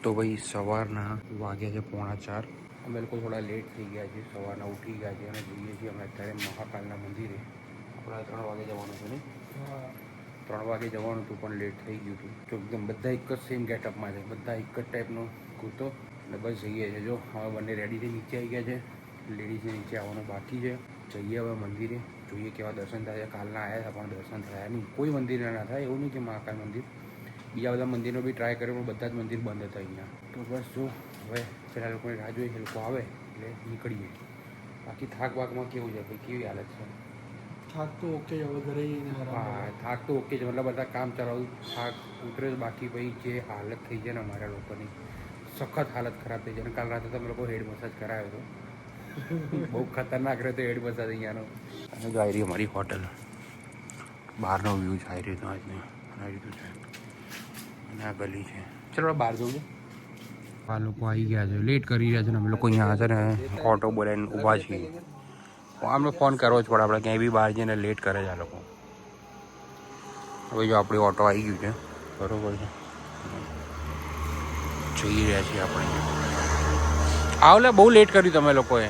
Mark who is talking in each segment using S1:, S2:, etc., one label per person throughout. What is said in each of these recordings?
S1: તો ભાઈ સવારના વાગ્યા છે 3:45. અમે લોકો થોડા લેટ થઈ ગયા છે, સવારના ઉઠી ગયા છે અને જઈએ છીએ અમે અત્યારે મહાકાલના મંદિરે. આપણા 3 વાગે જવાનું છે ને? 3 વાગે જવાનું હતું પણ લેટ થઈ ગયું હતું. તો એકદમ બધા એક જ સેમ ગેટઅપમાં છે, બધા એક જ ટાઈપનો કુર્તો અને બસ જઈએ છીએ. જો હવે બંને રેડીથી નીચે આવી ગયા છે, લેડીઝને નીચે આવવાનું બાકી છે. જઈએ હવે મંદિરે, જોઈએ કેવા દર્શન થાય છે. કાલના આવ્યા હતા પણ દર્શન થયા નહીં. કોઈ મંદિરના ના થાય એવું નહીં કે મહાકાલ મંદિર, બીજા બધા મંદિરનો બી ટ્રાય કર્યો પણ બધા જ મંદિર બંધ હતા અહીંયા. તો બસ જો હવે પેલા લોકોની રાહ જોઈએ, એ લોકો આવે એટલે નીકળીએ. બાકી થાક બાકમાં કેવું છે ભાઈ, કેવી હાલત છે?
S2: થાક તો ઓકે, હવે ઘરે
S1: હા, થાક તો ઓકે છે, મતલબ બધા કામ ચલાવું થાક ઉતરે. બાકી ભાઈ જે હાલત થઈ છે ને અમારા લોકોની, સખત હાલત ખરાબ થઈ છે. અને કાલ રાતે તમે લોકો હેડ મસાજ કરાવ્યો હતો, બહુ ખતરનાક રહેતો હેડ મસાજ અહીંયાનો. અને જો આવી રહી અમારી હોટલ, બહારનો વ્યૂ જ આવી રહ્યો હતો આજનો, આવી રીતું છે. અને આ ગલી છે. ચલો બહાર જવું. આ લોકો આવી ગયા છે, લેટ કરી રહ્યા છે ને અમે લોકો અહીંયા છે ને ઓટો બોલાવીને ઊભા છીએ. આમને ફોન કરવો જ પડે, આપણે ક્યાંય બી બહાર જઈને લેટ કરે છે આ લોકો. હવે જો આપણી ઓટો આવી ગયું છે, બરોબર છે, જઈ રહ્યા છીએ આપણે. આવલે બહુ લેટ કર્યું તમે લોકોએ.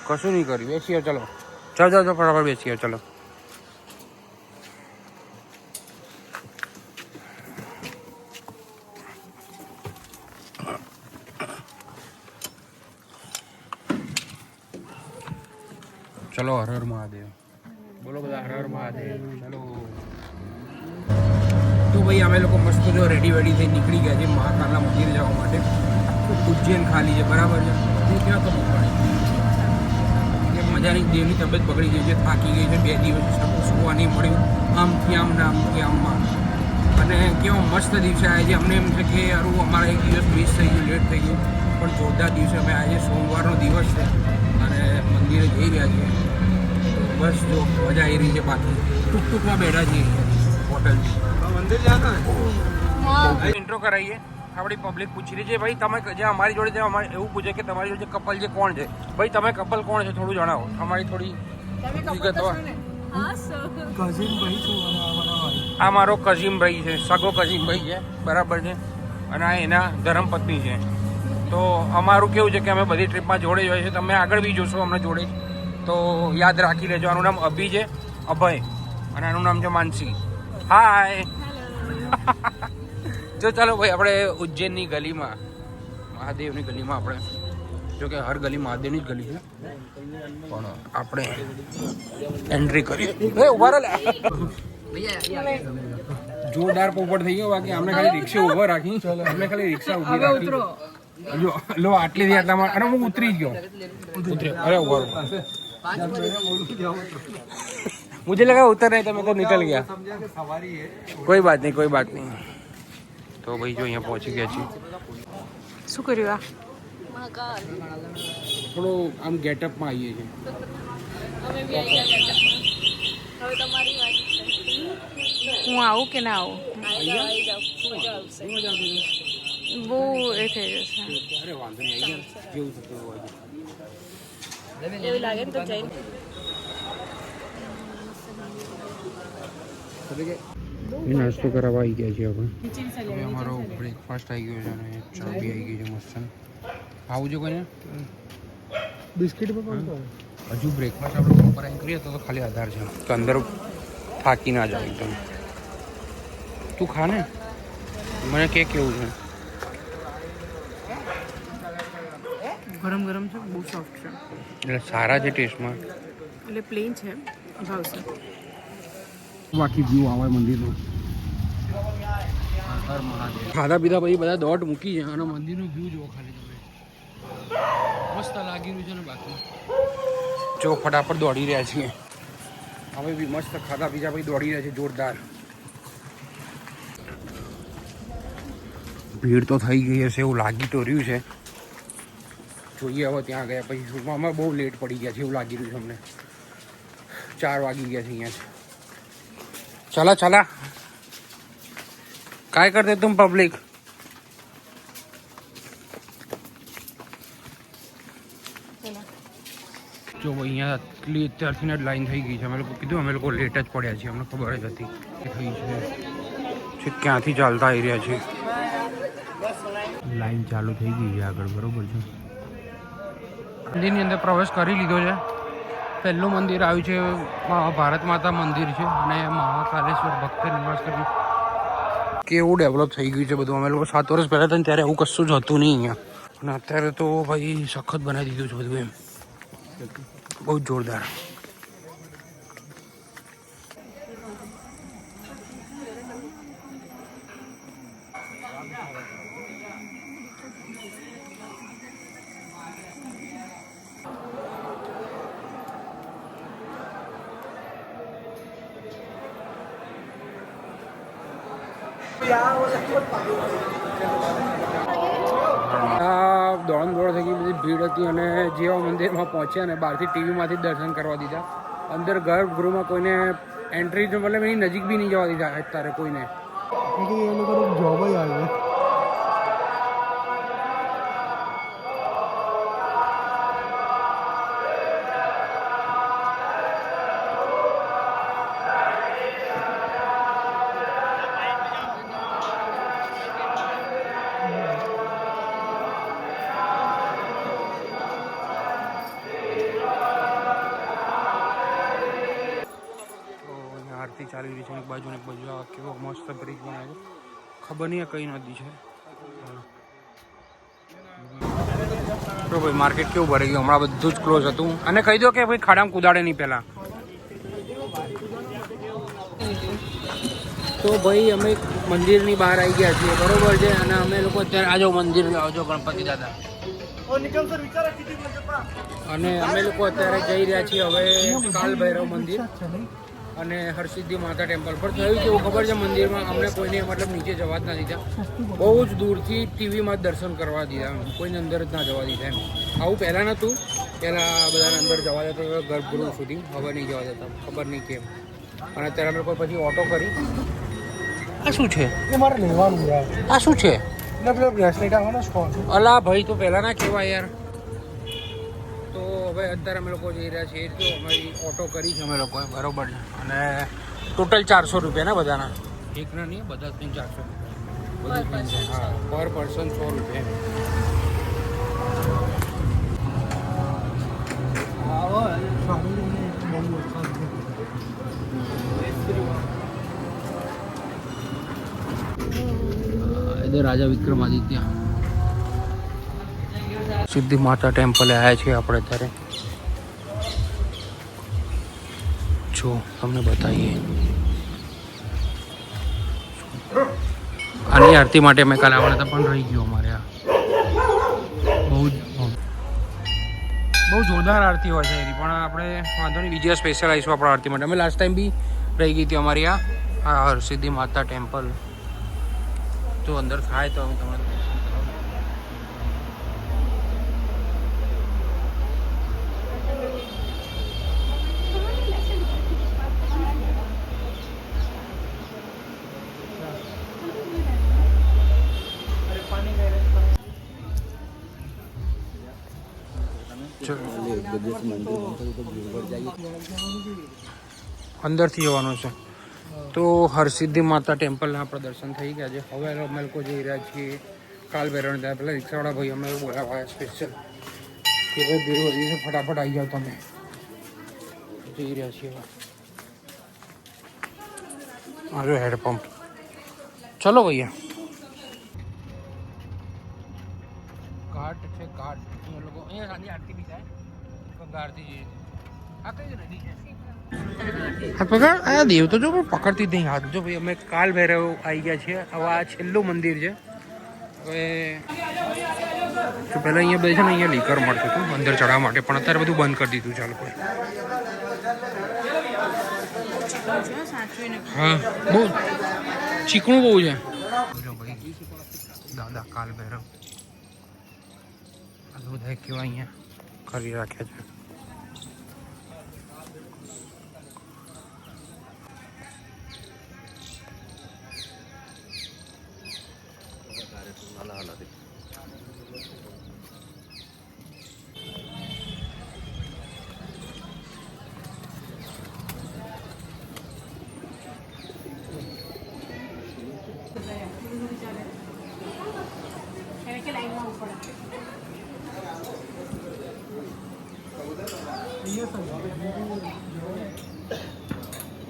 S1: કશું નહીં કર્યું, બેસીએ ચલો. ચાલ ચાલ ચાલ ફટાફટ બેસીએ ચલો. ચલો હર હર મહાદેવ બોલો બધા, હર હર મહાદેવ. ચલો તો ભાઈ અમે લોકો મસ્ત જો રેડી વેડી થઈ નીકળી ગયા છે મહાકાલના મંદિર જવા માટે. ઉજ્જૈન ખાલી છે, બરાબર છે. હું ક્યાં તો મજાની દેવની તબિયત બગડી ગઈ છે, થાકી ગઈ છે, 2 દિવસ સુવા નહીં મળ્યું, આમથી આમ ને આમથી આમમાં. અને કેવો મસ્ત દિવસે આવે છે. અમને એમ છે કે યારું અમારા એક દિવસ મિસ થઈ ગયું, લેટ થઈ ગયું, પણ જોરદાર દિવસે અમે આજે સોમવારનો દિવસ છે અને મંદિરે જઈ રહ્યા છીએ. બસ જો મજા આવી રહી છે. બાકી ટૂંકમાં બેઠા છીએ હોટલ મંદિર જતા. ઇન્ટ્રો કરાવીએ. આપણી પબ્લિક પૂછી રહી છે ભાઈ તમે જે અમારી જોડે અમારે એવું પૂછે કે તમારી જોડે કપલ જે કોણ છે, ભાઈ તમે કપલ કોણ છે થોડું જણાવો. અમારી થોડી આ મારો કઝિમભાઈ છે, સગો કઝિમભાઈ છે, બરાબર છે. અને આ એના ધર્મપત્ની છે. તો અમારું કેવું છે કે અમે બધી ટ્રીપમાં જોડે જ હોય છે. તમે આગળ બી જોશો અમને જોડે જ, તો યાદ રાખી લેજો. આનું નામ અભી છે, અભય, અને આનું નામ છે માનસી. હાય. જો ચાલો ભાઈ આપણે ઉજ્જૈનની ગલીમાં, મહાદેવની ગલીમાં આપણે, જો કે હર ગલી મહાદેવની જ ગલી છે, પણ આપણે એન્ટ્રી કરી. ઉભા રહો, જોરદાર પોપટ થઈ ગયો. બાકી અમને ખાલી રિક્ષા ઉભા રાખી, અમને ખાલી રિક્ષા ઉભી રાખી. જો લો આટલી થી આટલામાં, અને હું ઉતરી જ ગયો. અરે ઉભા રહો, मुझे लगा उतर रहे थे, मैं तो निकल गया. कोई बात नहीं, कोई बात नहीं. તો ભાઈ જો અહીંયા પહોંચી ગયા છીએ. શું કર્યું? આ થોડો આમ ગેટઅપમાં આવીએ છીએ.
S3: હું આવું કે ના આવું? બહુ એ થઈ જશે.
S1: અરે વાંધો નહીં, આવી ગયા જેવું થતું હોય
S3: એવું લાગે ને તો જઈને
S1: નાસ્તો કરાવવા આવી ગયા છીએ આપણે. હવે અમારો બ્રેકફાસ્ટ આવી ગયો છે અને ચા બી આવી ગઈ છે મસ્ત. આવું છે કોઈને
S2: બિસ્કિટ પણ
S1: હજુ બ્રેકફાસ્ટ આપણે પ્રોપર એમ કરીએ તો ખાલી આધાર છે કે અંદર થાકી ના જાય એકદમ. તું ખા ને, મને કે કેવું છે?
S3: ગરમ ગરમ છે, બહુ સોફ્ટ છે,
S1: એટલે સારા છે ટેસ્ટમાં,
S3: એટલે પ્લેન છે, ભાવશે.
S1: બાકી વ્યૂ આવે મંદિરનો. ખાધા પીધા પછી બધા દોટ મૂકી છે અને મંદિરનો વ્યૂ જુઓ ખાલી તમે, મસ્ત લાગી રહ્યું છે ને. બાકી જો ફટાફટ દોડી રહ્યા છીએ હવે બી, મસ્ત ખાધા પીધા પછી દોડી રહ્યા છે જોરદાર. ભીડ તો થઈ ગઈ હશે એવું લાગી તો રહ્યું છે. જોઈએ હવે ત્યાં ગયા પછી શૂટમાં અમે બહુ લેટ પડી ગયા છે એવું લાગી રહ્યું છે અમને. 4 વાગી ગયા છે અહીંયા. चला चला काय करते तुम पब्लिक? જો અહીંયા આટલી અત્યારથી જ લાઈન થઈ ગઈ છે. અમે લોકો કીધું અમે લોકો લેટ જ પડ્યા છીએ, અમને ખબર જ હતી કે થઈ છે. ક્યાંથી ચાલતા આવી રહ્યા છે. લાઈન ચાલુ થઈ ગઈ છે આગળ, બરોબર છે. મંદિરની અંદર પ્રવેશ કરી લીધો છે. પહેલું મંદિર આવ્યું છે ભારત માતા મંદિર છે અને મહાકાલેશ્વર ભક્ત નિવાસ કર્યું. કેવું ડેવલપ થઈ ગયું છે બધું. અમે લોકો 7 વર્ષ પહેલાં હતા ને ત્યારે એવું કશું જ હતું નહીં અહીંયા, અને અત્યારે તો ભાઈ સખત બનાવી દીધું છે બધું એમ, બહુ જ જોરદાર. દોડ થઈ ગઈ, બધી ભીડ હતી અને જેવા મંદિરમાં પહોંચ્યા ને બહારથી ટીવીમાંથી દર્શન કરવા દીધા. અંદર ગર્ભગૃહમાં કોઈને એન્ટ્રી મતલબ એની નજીક બી નહીં જવા દીધા અત્યારે કોઈને.
S2: એ લોકોનો જોબ જ આવે.
S1: આરતી ચાલી રહી છે એક બાજુ ને એક બાજુ. આ કેવો મસ્ત બ્રિજ બનાવે છે, ખબર નહીં કઈ નદી છે. તો ભાઈ માર્કેટ કેવું ભરાઈ ગયું, હમણાં બધું જ ક્લોઝ હતું. અને કહી દો કે ભાઈ ખાડામાં કુદાડે નહીં પહેલા. તો ભાઈ અમે મંદિરની બહાર આવી ગયા છીએ, બરોબર છે. અને અમે લોકો અત્યારે આજો મંદિર આવજો ગણપતિ દાદા. અને અમે લોકો અત્યારે જઈ રહ્યા છીએ હવે કાલ ભૈરવ મંદિર અને હરસિદ્ધિ માતા ટેમ્પલ પર. થયું કેવું ખબર છે, મંદિરમાં અમને કોઈને મતલબ નીચે જવા જ ના દીધા. બહુ જ દૂરથી ટીવીમાં દર્શન કરવા દીધા, કોઈને અંદર જ ના જવા દીધા એમ. આવું પહેલાં નહોતું, પહેલાં બધાને અંદર જવા દેતા ગર્ભગૃહ સુધી, હવે નહીં જવા દેતા, ખબર નહીં કેમ. અને અત્યારે અમે લોકો પછી ઓટો કરી. આ શું છે?
S2: એ મારે લેવાનું યાર.
S1: આ શું છે?
S2: પેલો બ્રેસલેટ આવવાનો સ્ટોન.
S1: અલા ભાઈ તો પહેલાં ના કહેવાય યાર. તો હવે અત્યારે અમે લોકો જઈ રહ્યા છીએ, તો અમારી ઓટો કરી છે અમે લોકોએ, બરોબર છે. અને ટોટલ 400 રૂપિયા ને બધાના, એકના નહીં, બધા જ 400 બધું. હા, પર પર્સન 100 રૂપિયા. રાજા વિક્રમાદિત્ય સિદ્ધિ માતા ટેમ્પલે આવ્યા છીએ આપણે અત્યારે. જો તમને બતાવીએ, આની આરતી માટે અમે કાલે આવવાના હતા પણ રહી ગયું અમારે. આ બહુ જોરદાર આરતી હોય છે એની, પણ આપણે વાંધો નહીં, બીજી સ્પેશિયલ આવીશું આપણે આરતી માટે. અમે લાસ્ટ ટાઈમ બી રહી ગઈ હતી અમારી આ હરસિદ્ધિ માતા ટેમ્પલ. તો અંદર થાય તો અમે તમને અંદરથી જવાનું છે. તો હરસિદ્ધિ માતા ટેમ્પલના આપણે દર્શન થઈ ગયા છે. હવે અમે લોકો જઈ રહ્યા છીએ કાલ ભૈરવ. ત્યાં પહેલાં રિક્ષાવાળા ભાઈ અમને બોલાવ્યા સ્પેશિયલ કે ભાઈ ભીડ વધી છે, ફટાફટ આવી જાઓ તમે. જઈ રહ્યા છીએ હવે. આવ્યો હેડપંપ. ચલો ભૈયા. ઘાટ છે, ઘાટ. લોકો અહીંયા સાંજે આરતી બી થાય, ગંગા આરતી જઈએ. આ કઈ નદી છે? હાથ પકડ. આ દેવ તો જો પકડતી જ નહીં હાથ. જો ભાઈ અમે કાલ ભૈરવ આવી ગયા છીએ. હવે આ છેલ્લું મંદિર છે. હવે પહેલાં અહીંયા બધે છે ને, અહીંયા લીકર મળતું હતું અંદર ચડાવવા માટે, પણ અત્યારે બધું બંધ કરી દીધું ચાલો કોઈ. હા, બહુ ચીકણું બહુ છે. ભાઈ દાદા કાલ ભૈરવ આ બધા કેવા અહીંયા કરી રાખ્યા છે.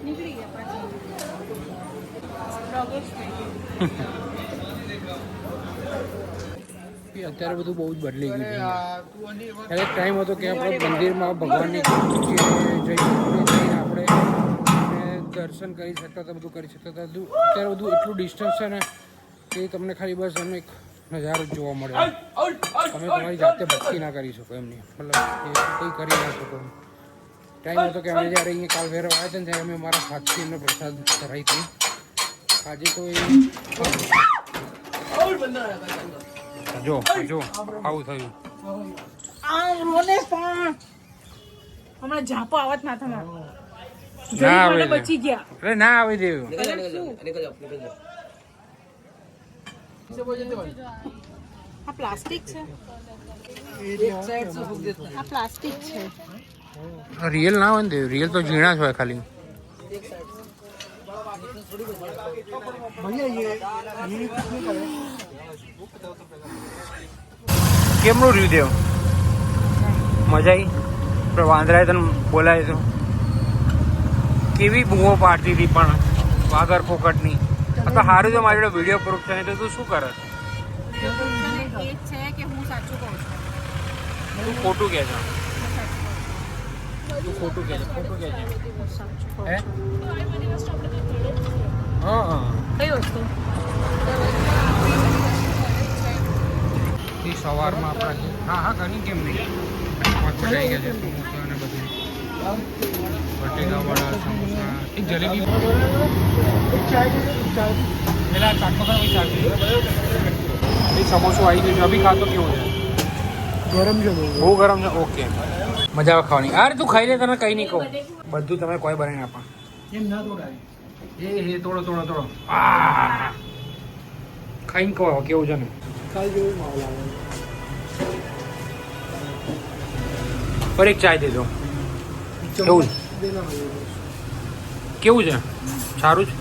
S3: નીકળી ગયા પાછા પ્રોગ્રેસ
S1: અત્યારે બધું બહુ જ બદલી ગયું છે. ત્યારે એક ટાઈમ હતો કે આપણે મંદિરમાં ભગવાનની જઈને આપણે દર્શન કરી શકતા હતા, બધું કરી શકતા હતા. અત્યારે બધું એટલું ડિસ્ટન્સ છે ને કે તમને ખાલી બસ એનો એક નજારો જ જોવા મળે. તમે તમારી જાતે ભક્તિ ના કરી શકો એમની, મતલબ એ કંઈ કરી ના શકો. ટાઈમ હતો કે અમે જ્યારે અહીંયા કાલ ભૈરવ આવ્યા હતા ને ત્યારે અમે મારા હાથથી એમનો પ્રસાદ કરાવી હતી. આજે તો એ જો આવું થયું.
S3: રોને પણ હમણાં ઝાપો આવત ના થા
S1: ના આવે
S3: બચી ગયા.
S1: અરે ના આવી દેવું.
S3: આ પ્લાસ્ટિક છે, આ પ્લાસ્ટિક છે.
S1: રિયલ ના હોય ને દેવ, રિયલ તો ઝીણા જ હોય ખાલી.
S2: भैया ये कितने का है?
S1: કેમનું રહ્યું દેવ? મજા આવી? આપણે વાંદરાએ તને બોલાય તો કેવી બૂમો પાડતી હતી પણ વાગર પોકટની. આ તો સારું છે મારી જોડે વિડીયો પ્રૂફ છે, નહીં તો તું શું કરે?
S3: એ જ છે કે હું સાચું કહું છું.
S1: તું ખોટું કહે છે. તું ખોટું કહે છે, ખોટું કહે છે. હે? હા
S3: કઈ વસ્તુ?
S1: એ સવારમાં આપણા હા હા ઘણી કેમ નહીં પચાઈ ગયા છે સમોસા અને બધું, બટેકાવાળા સમોસા, એક જલેબી પેલા ચાટ પકડ ભાઈ ચાટ એ સમોસો આવી ગયું છે. અભી ખાતો કેવું છે?
S2: गरम जो
S1: બહુ ગરમ છે. ઓકે મજા આવે ખાવાની. અરે તું ખાઈ લે, તને કંઈ નહીં કહું. બધું તમે કોઈ બનાવીને આપો.
S2: ये ना तोड़ा
S1: એ તોડો આ ખાઈને કહો કેવું છે ને.
S2: काल जो मावला है
S1: પર એક ચાય દેજો. કેવું
S2: देना है
S1: કેવું છે? સારું છે.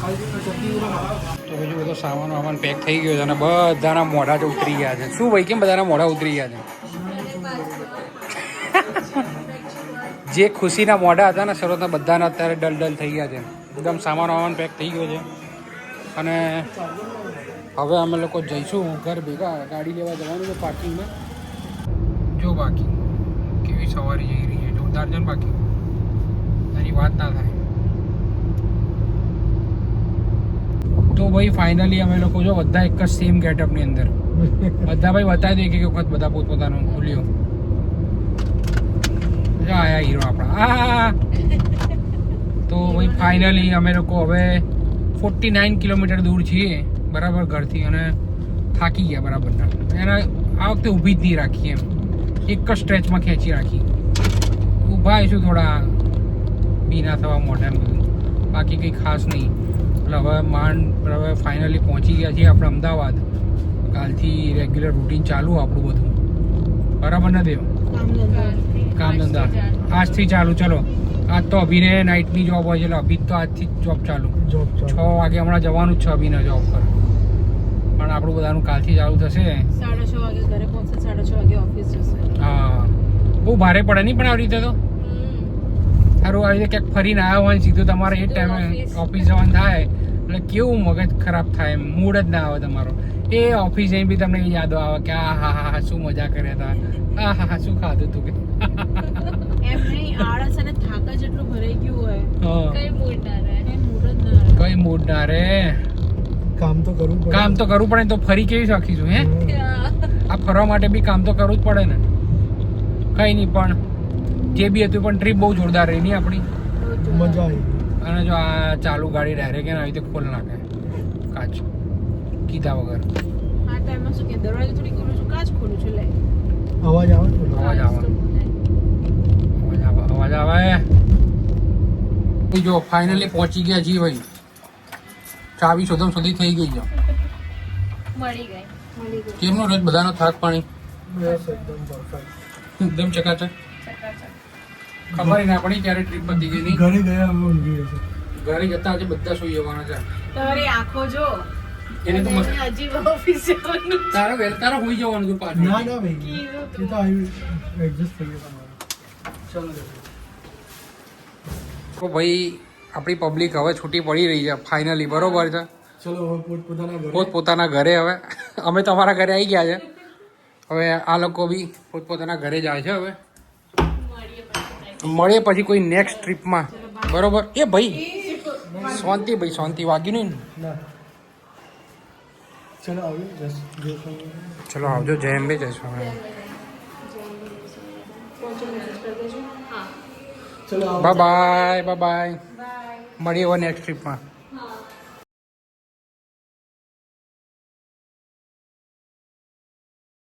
S2: काल जो चटनी वाला
S1: તો બીજું બધો સામાન વામાન પેક થઈ ગયો છે અને બધાના મોઢા જ ઉતરી ગયા છે. શું ભાઈ, કેમ બધાના મોઢા ઉતરી ગયા છે? જે ખુશીના મોઢા હતા ને શરૂઆતના બધાના અત્યારે ડલ થઈ ગયા છે. એકદમ સામાન વામાન પેક થઈ ગયો છે અને હવે અમે લોકો જઈશું ઘર ભેગા. ગાડી લેવા જવાનું છે પાર્કિંગમાં. જો બાકી કેવી સવારી જઈ રહી છે, જોરદાર છે ને બાકી એની વાત ના થાય. તો ભાઈ ફાઇનલી અમે લોકો જો બધા એક જ સેમ ગેટઅપની અંદર બધા ભાઈ બતાવી દે એક વખત બધા પોતપોતાનું ખુલ્યો. આયા હીરો આપણા. તો ભાઈ ફાઇનલી અમે લોકો હવે 49 કિલોમીટર દૂર છીએ બરાબર ઘરથી અને થાકી ગયા બરાબરના. એના આ વખતે ઊભી જ નહીં રાખી, એમ એક જ સ્ટ્રેચમાં ખેંચી રાખી. ઊભા આવીશું થોડા ભીના થવા મોઢાને બધું, બાકી કંઈ ખાસ નહીં. એટલે હવે હવે ફાઇનલી પહોંચી ગયા છીએ આપણે અમદાવાદ. કાલથી રેગ્યુલર રૂટીન ચાલુ આપણું બધું બરાબર ને દેવ? કામ ધંધા આજથી ચાલુ. ચલો આજ તો અભિને નાઇટની જોબ હોય છે એટલે અભી તો આજથી જ જોબ ચાલુ.
S2: जॉब
S1: 6 વાગે હમણાં જવાનું જ છે અભિના જોબ પર, પણ આપણું બધાનું કાલથી ચાલુ થશે.
S3: 6:30 વાગે ઘરે પહોંચશે, 6:30 વાગે ઓફિસ જશે.
S1: હા બહુ ભારે પડે નહીં પણ આવી રીતે તો સારું. આવી રીતે ક્યાંક ફરીને આવ્યા હોય સીધું તમારે એ ટાઈમે ઓફિસ જવાનું થાય એટલે કેવું મગજ ખરાબ થાય, એમ મૂડ જ ના આવે તમારો. એ ઓફિસ જઈને બી તમને યાદો આવે કે આ હા શું મજા કર્યા હતા, હા શું ખાધું તું કે.
S3: એમ નહીં, આળસ અને થાક જ એટલું ભરાઈ ગયું હોય,
S1: હા
S3: કઈ મૂડ ના રહે, કઈ મૂડ જ ના રહે.
S1: કઈ મૂડ ના રે.
S2: काम तो करूँ
S1: કામ તો કરવું પડે ને, તો ફરી કેવી શકીશું હે? આ ફરવા માટે બી કામ તો કરવું જ પડે ને. કઈ નહીં પણ જે બી હતું પણ ટ્રીપ બહુ જોરદાર રહી નહીં આપણી.
S2: मजा आई.
S1: અને જો આ ચાલુ ગાડી ડાયરેક્ટ આવી રીતે ખોલ નાખે કાચ કીધા વગર.
S3: આ ટાઈમમાં શું કે દરવાજો થોડી ખોલું છું, કાચ ખોલું છું. લે
S2: आवाज आवाज
S1: અવાજ આવે. જો ફાઇનલી પહોંચી ગયા છીએ ભાઈ. ચાવી શોધમ શોધી થઈ ગઈ છે.
S3: મળી ગઈ.
S1: કેમનો રોજ બધાનો થાક પાણી
S2: बस एकदम परफेक्ट.
S1: એકદમ ચકાચક. ખબર ના પડી ક્યારે ટ્રીપ પતી ગઈ નહીં.
S2: घरे गया हम उनकी वजह से.
S1: ઘરે જતા આજે બધા સુઈ જવાના છે.
S3: તમારી આંખો જો
S4: એને તો મસ્ત
S3: હજી ઓફિસ જવાનું
S4: તારા હોઈ જવાનું તું પાછું
S2: ના ના ભાઈ એ તો આવી એડજસ્ટ થઈ ગયો તમારો ચાલો
S1: તો ભાઈ આપણી પબ્લિક હવે છૂટી પડી રહી છે ફાઇનલી બરોબર છે
S2: ચલો હવે પોતપોતાના ઘરે
S1: પોતપોતાના ઘરે હવે અમે તમારા ઘરે આવી ગયા છે હવે આ લોકો બી પોતપોતાના ઘરે જાય છે હવે મળીએ પછી કોઈ નેક્સ્ટ ટ્રીપમાં બરોબર એ ભાઈ શાંતિ ભાઈ શાંતિ વાગ્યું નહીં ને
S2: ના ચલો આવ્યો જસ્ટ જય
S1: ચલો આવજો જય અંબે જય સ્વામી
S2: ચલો
S1: બાય બાય મળીએ હવે નેક્સ્ટ ટ્રીપમાં